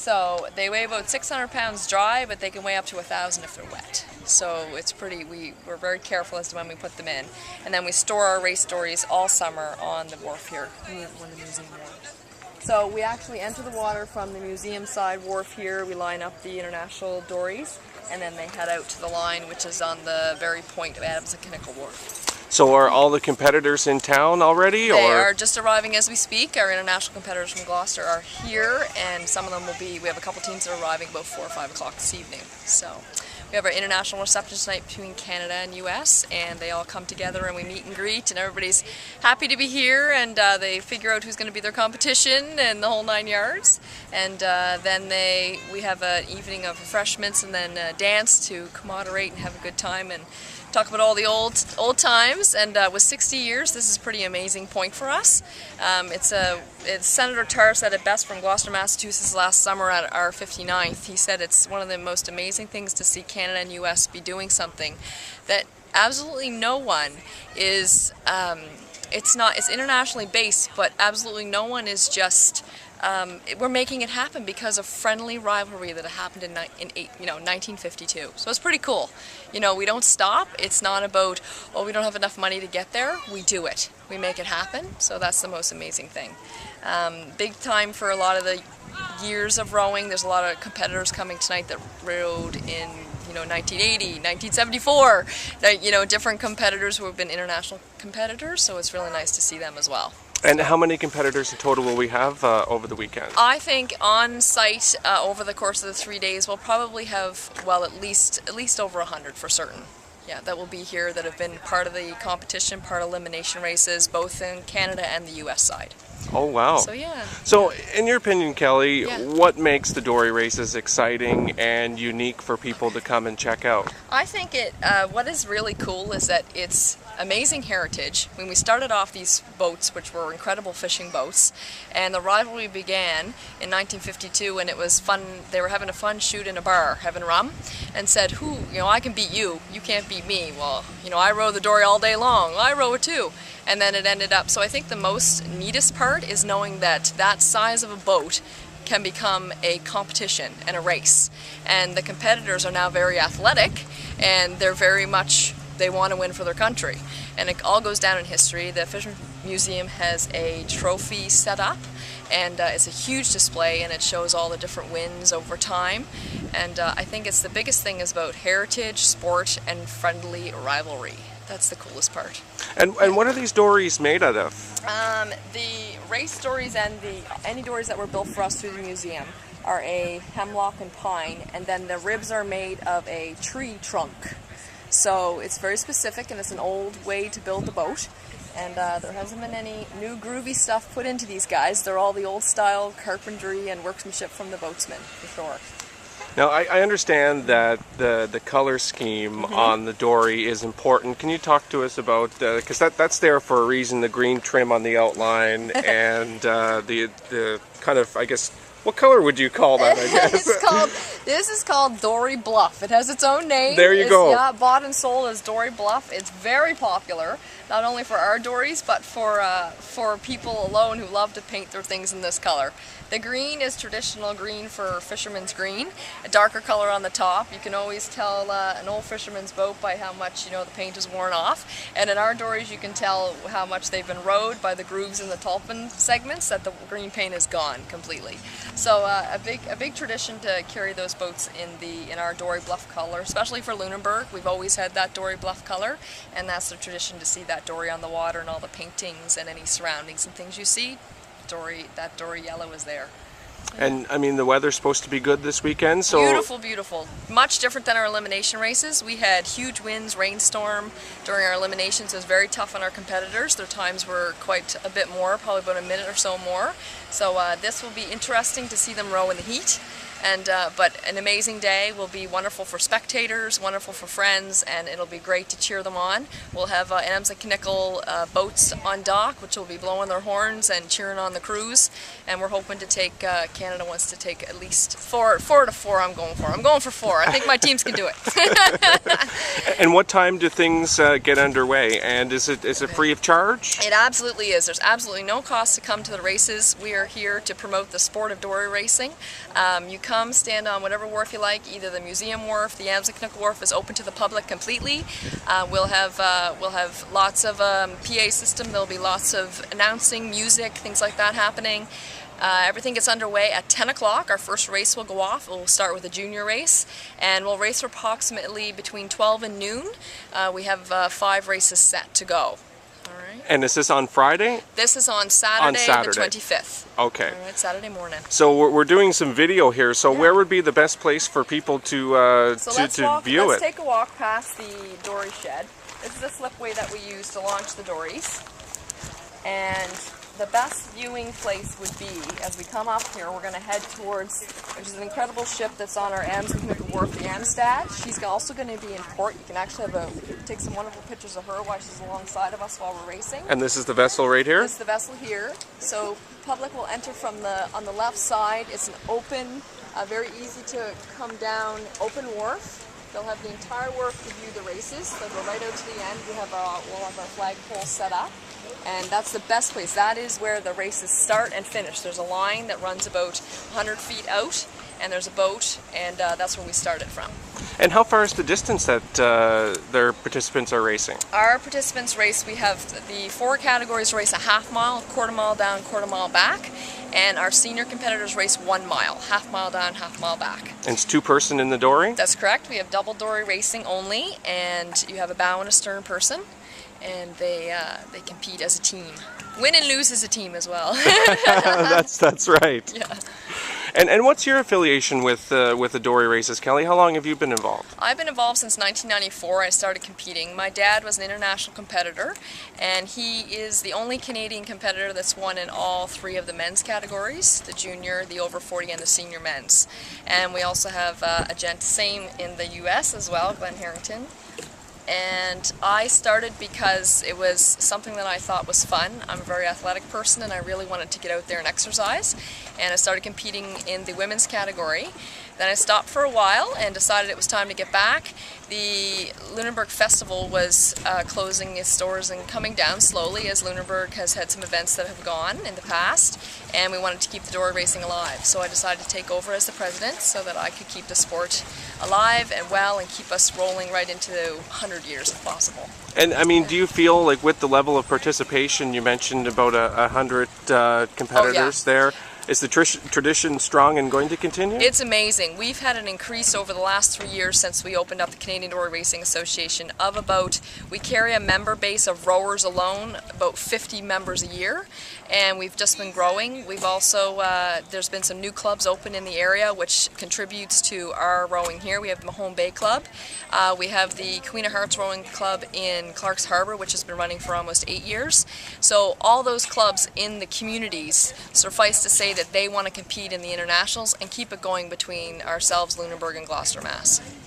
So they weigh about 600 pounds dry, but they can weigh up to 1,000 if they're wet. So it's pretty, we're very careful as to when we put them in. And then we store our race dories all summer on the wharf here, when the museum wharf. So we actually enter the water from the museum side wharf here. We line up the international dories, and then they head out to the line, which is on the very point of Adams and Kinnickle Wharf. So are all the competitors in town already? They are just arriving as we speak. Our international competitors from Gloucester are here, and some of them will be, we have a couple teams that are arriving about 4 or 5 o'clock this evening. So we have our international reception tonight between Canada and US, and they all come together and we meet and greet, and everybody's happy to be here, and they figure out who's going to be their competition and the whole 9 yards. And then we have an evening of refreshments and then a dance to commemorate and have a good time and talk about all the old times. And with 60 years, this is a pretty amazing point for us. It's Senator Tarr said it best from Gloucester, Massachusetts last summer at our 59th. He said it's one of the most amazing things to see Canada and US be doing something that absolutely no one is, it's internationally based, but absolutely no one is just, we're making it happen because of friendly rivalry that happened in 1952. So it's pretty cool. You know, we don't stop. It's not about, oh, we don't have enough money to get there. We do it. We make it happen. So that's the most amazing thing. Big time for a lot of the years of rowing. There's a lot of competitors coming tonight that rowed in 1980, 1974, different competitors who have been international competitors, so it's really nice to see them as well. And how many competitors in total will we have over the weekend? I think on site over the course of the 3 days we'll probably have, well, at least over 100 for certain. Yeah, that will be here that have been part of the competition, part of elimination races, both in Canada and the US side. Oh, wow. So, yeah. So, in your opinion, Kelly, what makes the dory races exciting and unique for people to come and check out? I think what is really cool is that it's amazing heritage. When we started off these boats, which were incredible fishing boats, and the rivalry began in 1952 when it was fun. They were having a fun shoot in a bar, having rum, and said, I can beat you, you can't beat me. Well, I row the dory all day long, I row it too. And then it ended up, so I think the most neatest part is knowing that that size of a boat can become a competition and a race. And the competitors are now very athletic, and they're very much, they want to win for their country. And it all goes down in history. The Fisherman's Museum has a trophy set up, and it's a huge display, and it shows all the different wins over time. And I think it's the biggest thing is about heritage, sport, and friendly rivalry. That's the coolest part. And what are these dories made out of? The race dories and any dories that were built for us through the museum are a hemlock and pine, and then the ribs are made of a tree trunk. So it's very specific, and it's an old way to build the boat. And there hasn't been any new groovy stuff put into these guys. They're all the old style carpentry and workmanship from the boatsmen, for sure. Now, I understand that the color scheme on the dory is important. Can you talk to us about, because that's there for a reason, the green trim on the outline and the kind of, I guess, what color would you call that, I guess? This is called Dory Bluff. It has its own name. There you go. Yeah, bought and sold as Dory Bluff. It's very popular, not only for our dories, but for people alone who love to paint their things in this color. The green is traditional green for fisherman's green, a darker color on the top. You can always tell an old fisherman's boat by how much the paint is worn off. And in our dories you can tell how much they've been rowed by the grooves in the tolpin segments, that the green paint is gone completely. So a big tradition to carry those boats in our Dory Bluff color, especially for Lunenburg. We've always had that Dory Bluff color, and that's the tradition to see that dory on the water and all the paintings and any surroundings and things you see. That dory yellow is there. And I mean, the weather's supposed to be good this weekend, so beautiful, beautiful. Much different than our elimination races. We had huge winds, rainstorm during our eliminations. It was very tough on our competitors. Their times were quite a bit more, probably about a minute or so more. So this will be interesting to see them row in the heat. And but an amazing day. Will be wonderful for spectators, wonderful for friends, and it'll be great to cheer them on. We'll have Amsa boats on dock, which will be blowing their horns and cheering on the crews. And we're hoping to take, Canada wants to take at least four to four. I'm going for four. I think my teams can do it. And what time do things get underway? And is it free of charge? It absolutely is. There's absolutely no cost to come to the races. We are here to promote the sport of dory racing. You come, stand on whatever wharf you like, either the museum wharf, the Amsa wharf is open to the public completely. We'll have lots of PA system. There'll be lots of announcing, music, things like that happening. Everything gets underway at 10 o'clock. Our first race will go off. We'll start with a junior race, and we'll race for approximately between 12 and noon. We have 5 races set to go. All right. And is this on Friday? This is on Saturday. The 25th. Okay. All right, Saturday morning. So we're doing some video here. So where would be the best place for people to view it? Let's take a walk past the dory shed. This is the slipway that we use to launch the dories. And the best viewing place would be, as we come up here, we're going to head towards, which is an incredible ship that's on our Amsa wharf, the Amstad. She's also going to be in port. You can actually take some wonderful pictures of her while she's alongside of us while we're racing. And this is the vessel right here? This is the vessel here. So public will enter from on the left side. It's an open, very easy to come down, open wharf. They'll have the entire wharf to view the races. They'll go right out to the end. We'll have our flagpole set up. And that's the best place. That is where the races start and finish. There's a line that runs about 100 feet out, and there's a boat, and that's where we started from. And how far is the distance that their participants are racing? Our participants race, we have the 4 categories race a half mile, quarter mile down, quarter mile back, and our senior competitors race 1 mile, half mile down, half mile back. And it's 2-person in the dory? That's correct. We have double dory racing only, and you have a bow and a stern person. And they compete as a team. Win and lose as a team as well. that's right. Yeah. And what's your affiliation with the dory races, Kelly? How long have you been involved? I've been involved since 1994. I started competing. My dad was an international competitor, and he is the only Canadian competitor that's won in all 3 of the men's categories, the junior, the over 40, and the senior men's. And we also have a gent, same in the U.S. as well, Glenn Harrington. And I started because it was something that I thought was fun. I'm a very athletic person, and I really wanted to get out there and exercise. And I started competing in the women's category. Then I stopped for a while and decided it was time to get back. The Lunenburg Festival was closing its doors and coming down slowly, as Lunenburg has had some events that have gone in the past, and we wanted to keep the dory racing alive. So I decided to take over as the president so that I could keep the sport alive and well and keep us rolling right into 100 years if possible. And I mean, do you feel like with the level of participation, you mentioned about 100 competitors there, is the tradition strong and going to continue? It's amazing. We've had an increase over the last 3 years since we opened up the Canadian Dory Racing Association of we carry a member base of rowers alone, about 50 members a year, and we've just been growing. We've also, there's been some new clubs open in the area which contributes to our rowing here. We have the Mahone Bay Club. We have the Queen of Hearts Rowing Club in Clark's Harbour, which has been running for almost 8 years. So all those clubs in the communities, suffice to say that they want to compete in the internationals and keep it going between ourselves, Lunenburg, and Gloucester, Mass.